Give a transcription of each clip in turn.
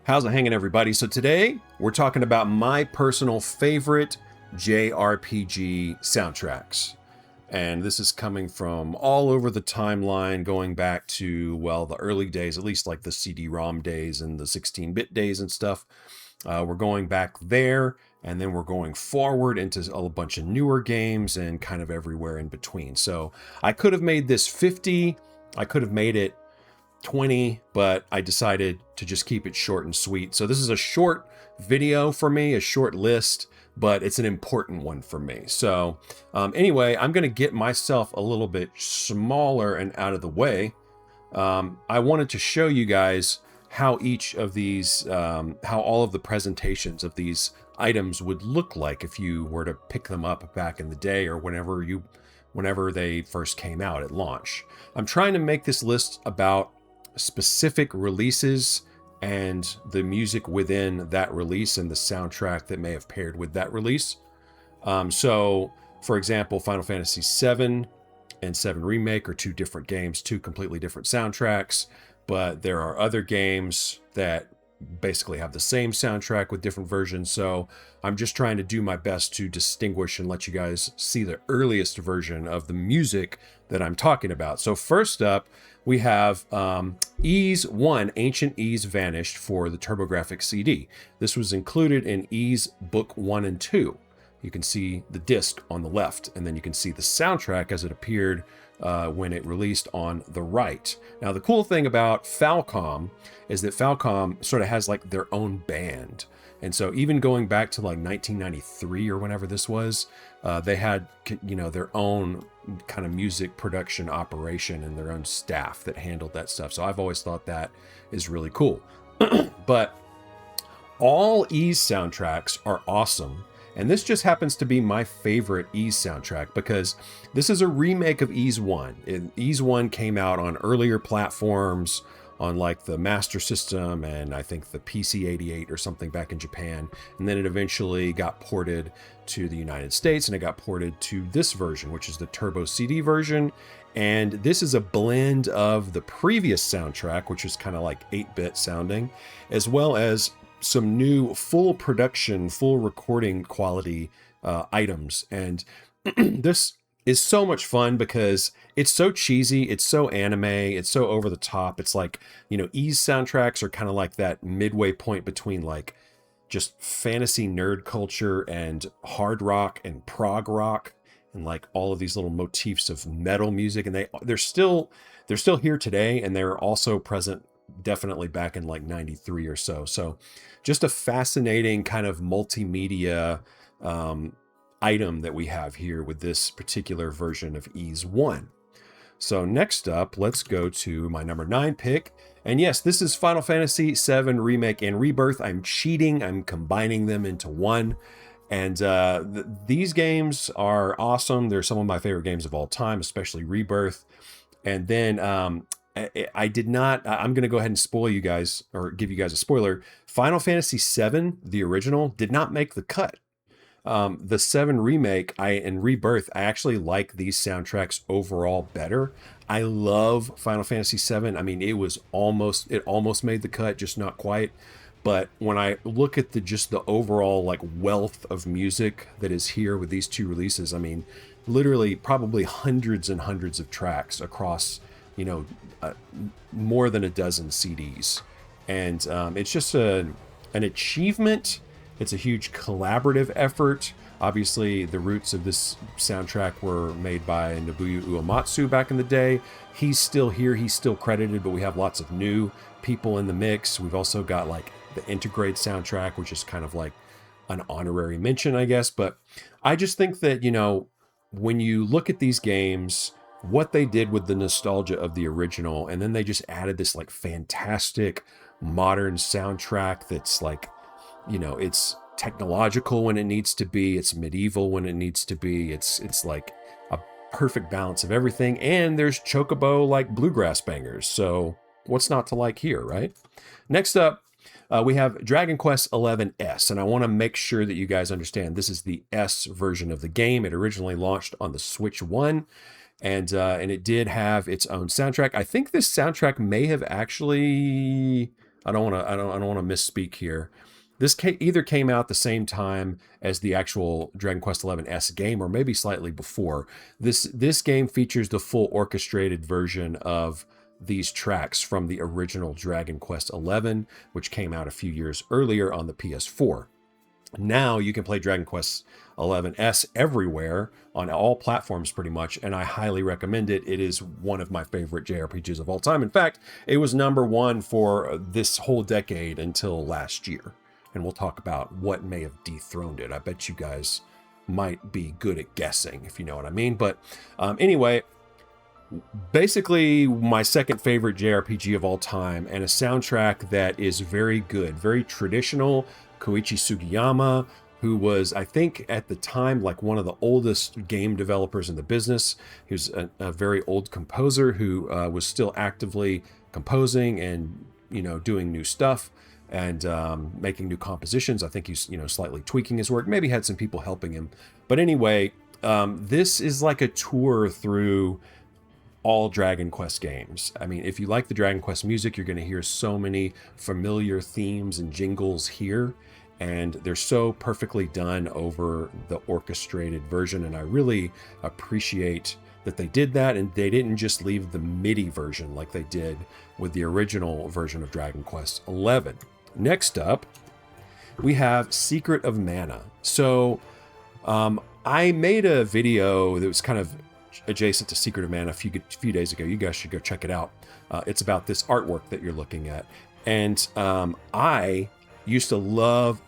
How's it hanging, everybody? So today we're talking about my personal favorite JRPG soundtracks. And this is coming from all over the timeline, going back to, well, the early days, at least like the CD-ROM days and the 16-bit days and stuff. We're going back there, and then we're going forward into a bunch of newer games and kind of everywhere in between. So I could have made this 50, I could have made it 20, but I decided to just keep it short and sweet. So this is a short video for me, a short list, but it's an important one for me. So anyway, I'm going to get myself a little bit smaller and out of the way. I wanted to show you guys how each of these, how all of the presentations of these items would look like if you were to pick them up back in the day or whenever they first came out at launch. I'm trying to make this list about specific releases and the music within that release and the soundtrack that may have paired with that release. So, for example, Final Fantasy VII and 7 Remake are two different games, two completely different soundtracks, but there are other games that basically have the same soundtrack with different versions. So I'm just trying to do my best to distinguish and let you guys see the earliest version of the music that I'm talking about. So first up, we have Ys 1, Ancient Ys Vanished for the TurboGrafx-CD. This was included in Ys Book 1 and 2. You can see the disc on the left, and then you can see the soundtrack as it appeared when it released on the right. Now, the cool thing about Falcom is that Falcom sort of has like their own band. And so even going back to like 1993 or whenever this was, they had, their own kind of music production operation and their own staff that handled that stuff. So I've always thought that is really cool. But all Ys soundtracks are awesome. And this just happens to be my favorite Ys soundtrack because this is a remake of Ys 1. Ys 1 came out on earlier platforms, on like the Master System and I think the PC-88 or something back in Japan. And then it eventually got ported to the United States and it got ported to this version, which is the Turbo CD version. And this is a blend of the previous soundtrack, which is kind of like 8-bit sounding, as well as some new full production, full recording quality items. And this is so much fun because it's so cheesy, it's so anime, it's so over the top. It's like, Ys soundtracks are kind of like that midway point between like just fantasy nerd culture and hard rock and prog rock and like all of these little motifs of metal music. And they're still here today, and they're also present definitely back in like 93 or so. So just a fascinating kind of multimedia item that we have here with this particular version of Ys 1. So next up, let's go to my number 9 pick. And yes, this is Final Fantasy VII Remake and Rebirth. I'm cheating. I'm combining them into one. And these games are awesome. They're some of my favorite games of all time, especially Rebirth. And then I did not, I'm going to go ahead and spoil you guys, or give you guys a spoiler. Final Fantasy VII, the original, did not make the cut. The 7 Remake and Rebirth, I actually like these soundtracks overall better. I love Final Fantasy VII. I mean, it almost made the cut, just not quite. But when I look at just the overall like wealth of music that is here with these two releases, I mean, literally probably hundreds and hundreds of tracks across, more than a dozen CDs. And it's just an achievement. It's a huge collaborative effort. Obviously, the roots of this soundtrack were made by Nobuo Uematsu back in the day. He's still here. He's still credited, but we have lots of new people in the mix. We've also got like the Integrate soundtrack, which is kind of like an honorary mention, I guess. But I just think that, when you look at these games, what they did with the nostalgia of the original, and then they just added this like fantastic modern soundtrack that's like, it's technological when it needs to be, it's medieval when it needs to be, it's like a perfect balance of everything, and there's chocobo like bluegrass bangers, so what's not to like here, right? Next up, we have Dragon Quest XI S, and I want to make sure that you guys understand this is the S version of the game. It originally launched on the Switch 1, and it did have its own soundtrack. I think this soundtrack may have actually I don't want to misspeak here. This either came out the same time as the actual Dragon Quest XI S game, or maybe slightly before. This game features the full orchestrated version of these tracks from the original Dragon Quest XI, which came out a few years earlier on the PS4. Now you can play Dragon Quest XI S everywhere on all platforms pretty much, and I highly recommend it. It is one of my favorite JRPGs of all time. In fact, it was number one for this whole decade until last year. And we'll talk about what may have dethroned it. I bet you guys might be good at guessing, if you know what I mean. But anyway, basically my second favorite JRPG of all time, and a soundtrack that is very good, very traditional. Koichi Sugiyama, who was, I think at the time, like one of the oldest game developers in the business. He was a very old composer who was still actively composing and, doing new stuff and making new compositions. I think he's, slightly tweaking his work, maybe had some people helping him. But anyway, this is like a tour through all Dragon Quest games. I mean, if you like the Dragon Quest music, you're going to hear so many familiar themes and jingles here, and they're so perfectly done over the orchestrated version, and I really appreciate that they did that, and they didn't just leave the MIDI version like they did with the original version of Dragon Quest XI. Next up, we have Secret of Mana. So I made a video that was kind of adjacent to Secret of Mana a few days ago. You guys should go check it out. It's about this artwork that you're looking at. And I used to love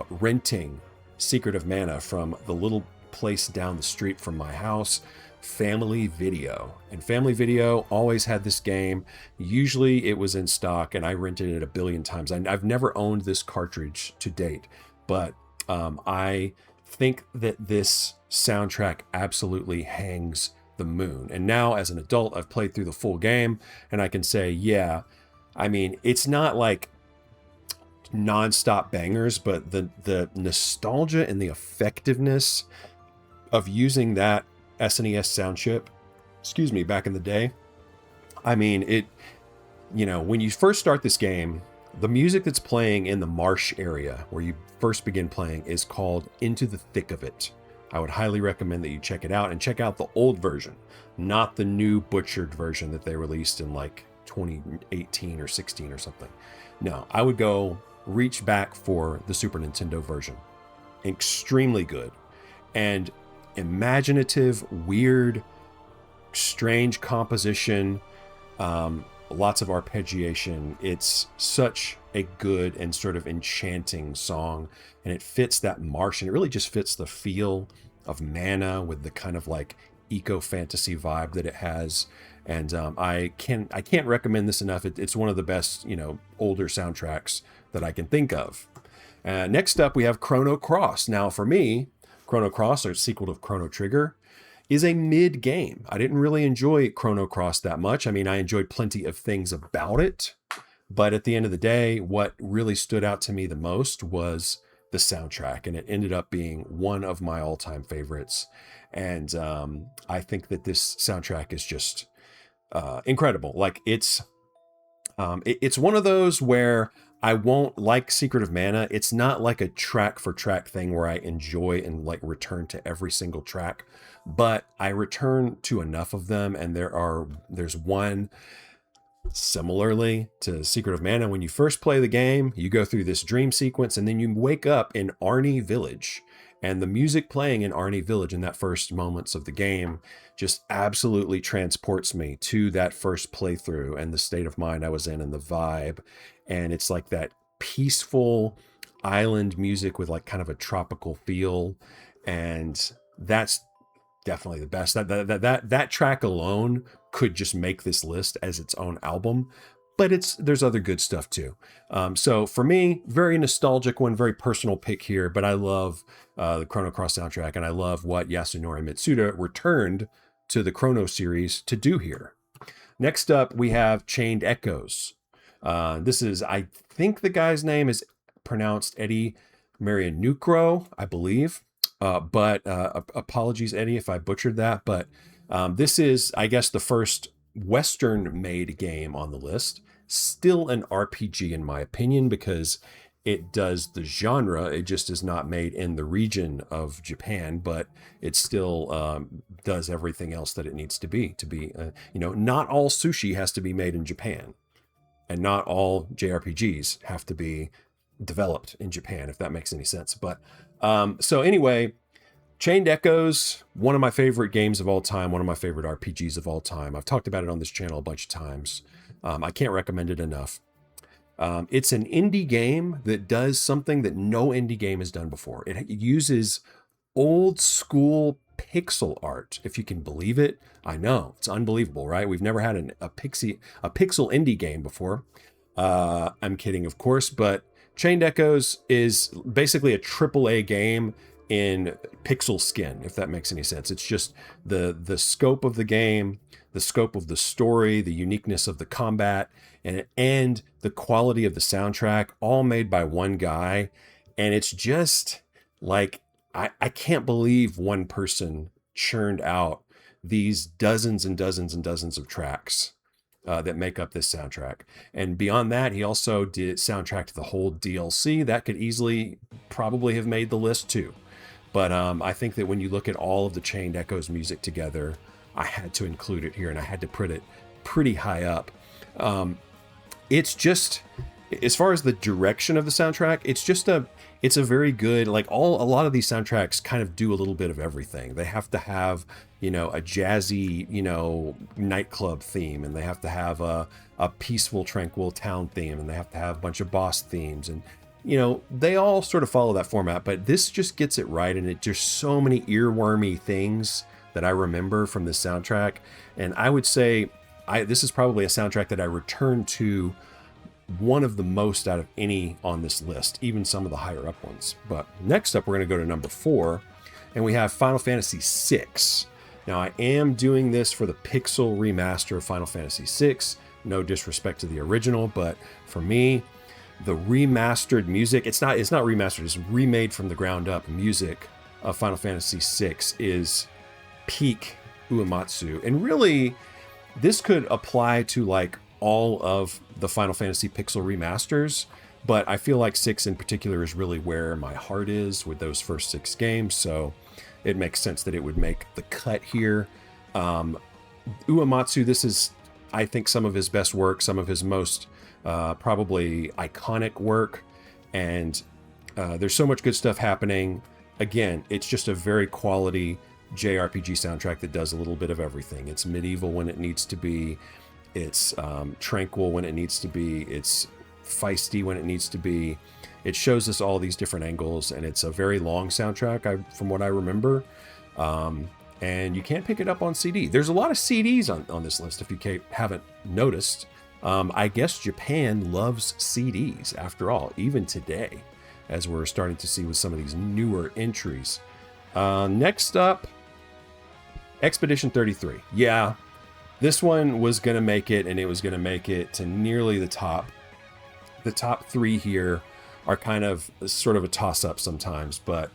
renting Secret of Mana from the little place down the street from my house, Family Video. And Family Video always had this game. Usually it was in stock, and I rented it a billion times. I've never owned this cartridge to date, but I think that this soundtrack absolutely hangs the moon. And now as an adult, I've played through the full game, and I can say, yeah, I mean, it's not like non-stop bangers, but the nostalgia and the effectiveness of using that SNES sound chip, back in the day. I mean, when you first start this game, the music that's playing in the marsh area where you first begin playing is called Into the Thick of It. I would highly recommend that you check it out, and check out the old version, not the new butchered version that they released in like 2018 or 16 or something. No, I would go reach back for the Super Nintendo version. Extremely good and imaginative, weird, strange composition, lots of arpeggiation. It's such a good and sort of enchanting song, and it fits that marsh, and it really just fits the feel of Mana with the kind of like eco fantasy vibe that it has. And I can't recommend this enough. It's one of the best, older soundtracks that I can think of. Next up, we have Chrono Cross. Now, for me, Chrono Cross, or sequel to Chrono Trigger, is a mid game. I didn't really enjoy Chrono Cross that much. I mean, I enjoyed plenty of things about it, but at the end of the day, what really stood out to me the most was the soundtrack, and it ended up being one of my all-time favorites. And I think that this soundtrack is just incredible. Like it's one of those where I won't like Secret of Mana. It's not like a track for track thing where I enjoy and like return to every single track, but I return to enough of them. And there's one similarly to Secret of Mana. When you first play the game, you go through this dream sequence, and then you wake up in Arnie Village. And the music playing in Arnie Village in that first moments of the game just absolutely transports me to that first playthrough and the state of mind I was in and the vibe. And it's like that peaceful island music with like kind of a tropical feel. And that's definitely the best. That track alone could just make this list as its own album. But there's other good stuff too. So for me, very nostalgic one, very personal pick here. But I love the Chrono Cross soundtrack, and I love what Yasunori Mitsuda returned to the Chrono series to do here. Next up, we have Chained Echoes. I think the guy's name is pronounced Eddie Marianucro, I believe. But apologies, Eddie, if I butchered that. But this is, I guess, the first Western-made game on the list. still an RPG in my opinion, because it does the genre. It just is not made in the region of Japan, but it still does everything else that it needs to be. Not all sushi has to be made in Japan, and not all JRPGs have to be developed in Japan, if that makes any sense. But so anyway, Chained Echoes, one of my favorite games of all time, one of my favorite RPGs of all time. I've talked about it on this channel a bunch of times. I can't recommend it enough. It's an indie game that does something that no indie game has done before. It uses old school pixel art, if you can believe it. I know, it's unbelievable, right? We've never had a pixel indie game before. I'm kidding, of course, but Chained Echoes is basically a AAA game in pixel skin, if that makes any sense. It's just the scope of the game, the scope of the story, the uniqueness of the combat, and the quality of the soundtrack, all made by one guy. And it's just like, I can't believe one person churned out these dozens and dozens and dozens of tracks that make up this soundtrack. And beyond that, he also did soundtrack to the whole DLC. That could easily probably have made the list too. But I think that when you look at all of the Chained Echoes music together, I had to include it here, and I had to put it pretty high up. It's just, as far as the direction of the soundtrack, it's a very good, like a lot of these soundtracks kind of do a little bit of everything. They have to have, a jazzy, nightclub theme, and they have to have a peaceful, tranquil town theme, and they have to have a bunch of boss themes, and they all sort of follow that format, but this just gets it right. And it just so many earwormy things that I remember from this soundtrack. And I would say this is probably a soundtrack that I return to one of the most out of any on this list, even some of the higher up ones. But next up, we're going to go to number 4, and we have Final Fantasy VI. Now, I am doing this for the Pixel remaster of Final Fantasy VI. No disrespect to the original, but for me, the remastered music, it's not remastered, it's remade from the ground up music of Final Fantasy VI is peak Uematsu. And really, this could apply to like all of the Final Fantasy Pixel remasters, but I feel like 6 in particular is really where my heart is with those first 6 games, so it makes sense that it would make the cut here. Uematsu, this is, I think, some of his best work, some of his most probably iconic work, and there's so much good stuff happening. Again, it's just a very quality JRPG soundtrack that does a little bit of everything. It's medieval when it needs to be, it's tranquil when it needs to be, it's feisty when it needs to be. It shows us all these different angles, and it's a very long soundtrack from what I remember. And you can't pick it up on CD. There's a lot of CDs on this list, if you haven't noticed. I guess Japan loves CDs, after all, even today, as we're starting to see with some of these newer entries. Next up, Expedition 33. Yeah, this one was going to make it, and it was going to make it to nearly the top. The top 3 here are kind of sort of a toss-up sometimes, but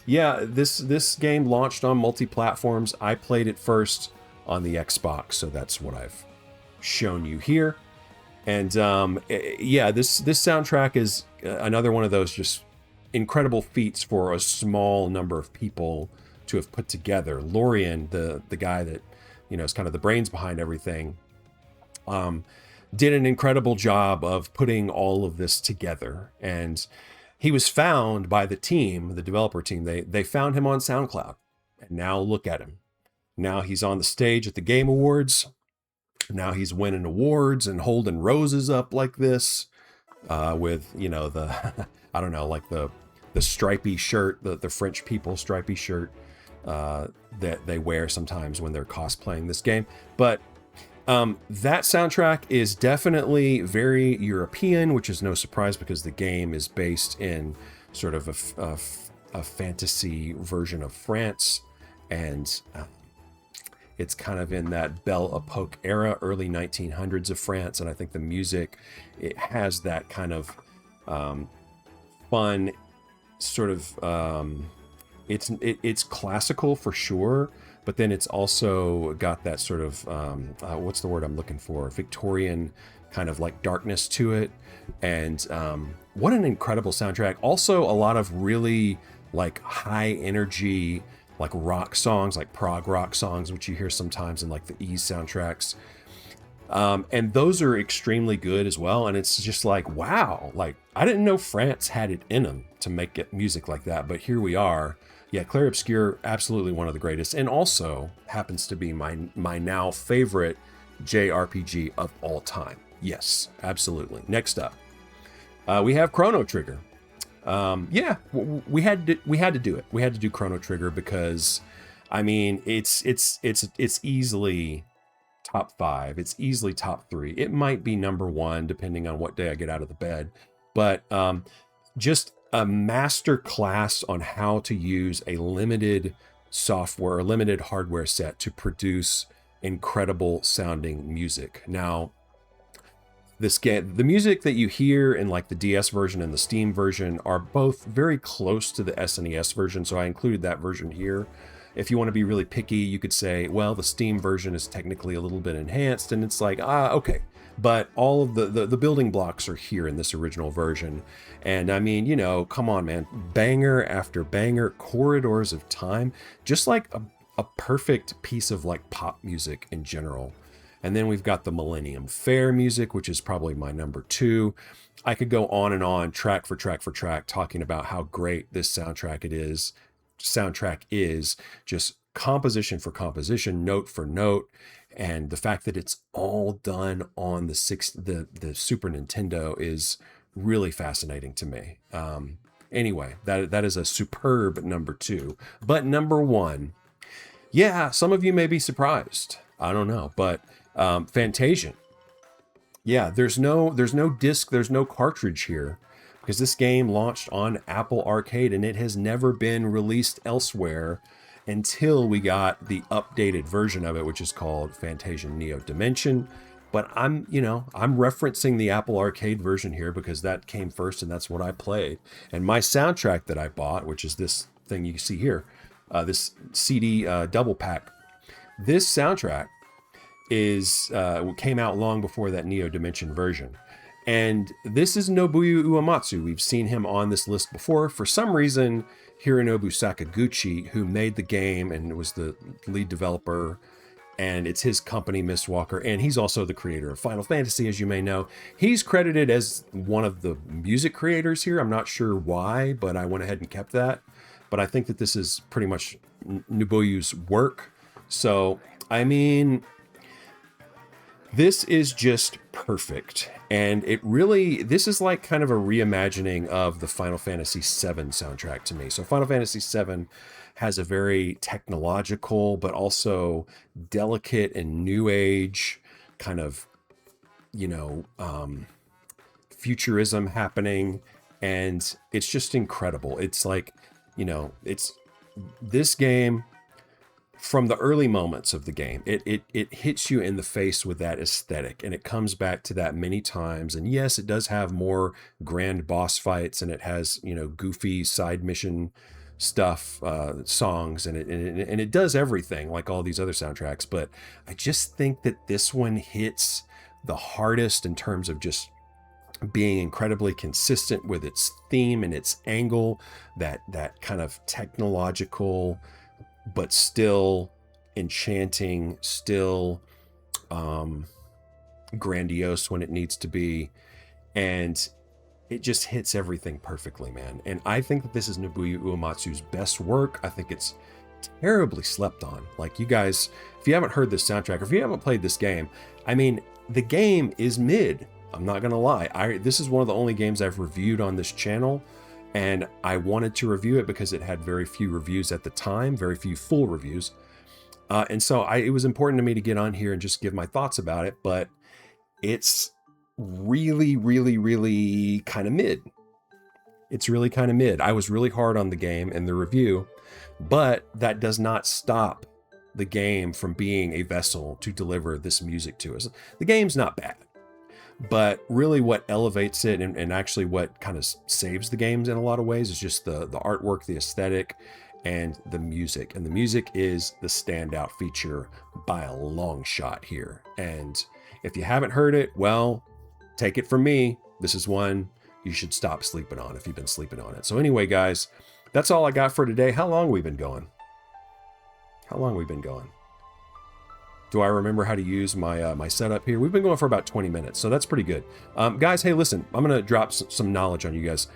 yeah, this game launched on multi-platforms. I played it first on the Xbox, so that's what I've shown you here. And yeah, this soundtrack is another one of those just incredible feats for a small number of people to have put together. Lorian, the guy that is kind of the brains behind everything, did an incredible job of putting all of this together. And he was found by the team, the developer team. They found him on SoundCloud, and now look at him. Now he's on the stage at the Game Awards. Now he's winning awards and holding roses up like this, with the I don't know, like the stripy shirt, the French people stripy shirt that they wear sometimes when they're cosplaying this game. But that soundtrack is definitely very European, which is no surprise because the game is based in sort of a fantasy version of France, and it's kind of in that Belle Epoque era, early 1900s of France. And I think the music, it has that kind of fun sort of, it's classical for sure, but then it's also got that sort of, what's the word I'm looking for? Victorian kind of like darkness to it. And what an incredible soundtrack. Also a lot of really like high energy, like rock songs, like prog rock songs, which you hear sometimes in like the Ease soundtracks. And those are extremely good as well. And it's just like, wow, like I didn't know France had it in them to make it music like that, but here we are. Yeah, Clair Obscur, absolutely one of the greatest, and also happens to be my now favorite JRPG of all time. Yes, absolutely. Next up, we have Chrono Trigger. Yeah, we had to do it. We had to do Chrono Trigger because, I mean, it's easily top 5. It's easily top 3. It might be number 1 depending on what day I get out of the bed, but just a master class on how to use a limited software or limited hardware set to produce incredible sounding music. Now, the music that you hear in like the DS version and the Steam version are both very close to the SNES version, so I included that version here. If you want to be really picky, you could say, well, the Steam version is technically a little bit enhanced, and it's like, okay. But all of the building blocks are here in this original version. And I mean, you know, come on, man. Banger after banger, Corridors of Time, just like a perfect piece of like pop music in general. And then we've got the Millennium Fair music, which is probably my number 2. I could go on and on, track for track for track, talking about how great this soundtrack is, just composition for composition, note for note, and the fact that it's all done on the Super Nintendo is really fascinating to me. Anyway, that is a superb number 2. But number 1, yeah, some of you may be surprised. I don't know, but Fantasian. Yeah, there's no disc, there's no cartridge here, because this game launched on Apple Arcade and it has never been released elsewhere until we got the updated version of it, which is called Fantasian Neo Dimension. But I'm referencing the Apple Arcade version here because that came first and that's what I played. And my soundtrack that I bought, which is this thing you see here, this CD double pack, this soundtrack came out long before that Neo Dimension version. And this is Nobuo Uematsu. We've seen him on this list before. For some reason, Hironobu Sakaguchi, who made the game and was the lead developer, and it's his company, Mistwalker, and he's also the creator of Final Fantasy, as you may know. He's credited as one of the music creators here. I'm not sure why, but I went ahead and kept that. But I think that this is pretty much Nobuo's work. So, I mean, this is just perfect. And this is like kind of a reimagining of the Final Fantasy VII soundtrack to me. So Final Fantasy VII has a very technological, but also delicate and new age kind of, futurism happening. And it's just incredible. It's like, it's this game. From the early moments of the game, it hits you in the face with that aesthetic, and it comes back to that many times. And yes, it does have more grand boss fights, and it has goofy side mission stuff, songs, and it does everything like all these other soundtracks. But I just think that this one hits the hardest in terms of just being incredibly consistent with its theme and its angle, that kind of technological but still enchanting, still grandiose when it needs to be. And it just hits everything perfectly, man. And I think that this is Nobuo Uematsu's best work. I think it's terribly slept on. Like, you guys, if you haven't heard this soundtrack, or if you haven't played this game, I mean, the game is mid. I'm not gonna lie. This is one of the only games I've reviewed on this channel. And I wanted to review it because it had very few reviews at the time, very few full reviews. And so it was important to me to get on here and just give my thoughts about it. But it's really, really, really kind of mid. It's really kind of mid. I was really hard on the game in the review, but that does not stop the game from being a vessel to deliver this music to us. The game's not bad. But really what elevates it and actually what kind of saves the games in a lot of ways is just the artwork, the aesthetic, and the music. And the music is the standout feature by a long shot here. And if you haven't heard it, well, take it from me. This is one you should stop sleeping on if you've been sleeping on it. So anyway, guys, that's all I got for today. How long we been going? How long we been going? Do I remember how to use my my setup here? We've been going for about 20 minutes, so that's pretty good. Guys, hey, listen, I'm going to drop some knowledge on you guys.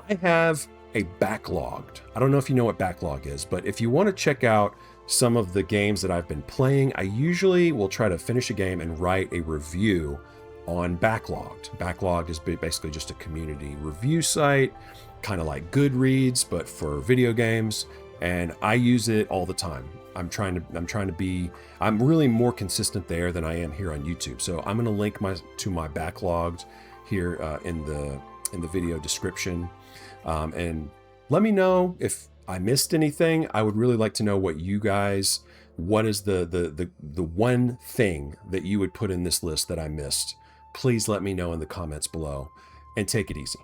I have a backlogged. I don't know if you know what backlog is, but if you want to check out some of the games that I've been playing, I usually will try to finish a game and write a review on Backlogged. Backlogged is basically just a community review site, kind of like Goodreads, but for video games, and I use it all the time. I'm really more consistent there than I am here on YouTube. So I'm going to link to my Backlogged here in the video description, and let me know if I missed anything. I would really like to know what is the one thing that you would put in this list that I missed. Please let me know in the comments below, and take it easy.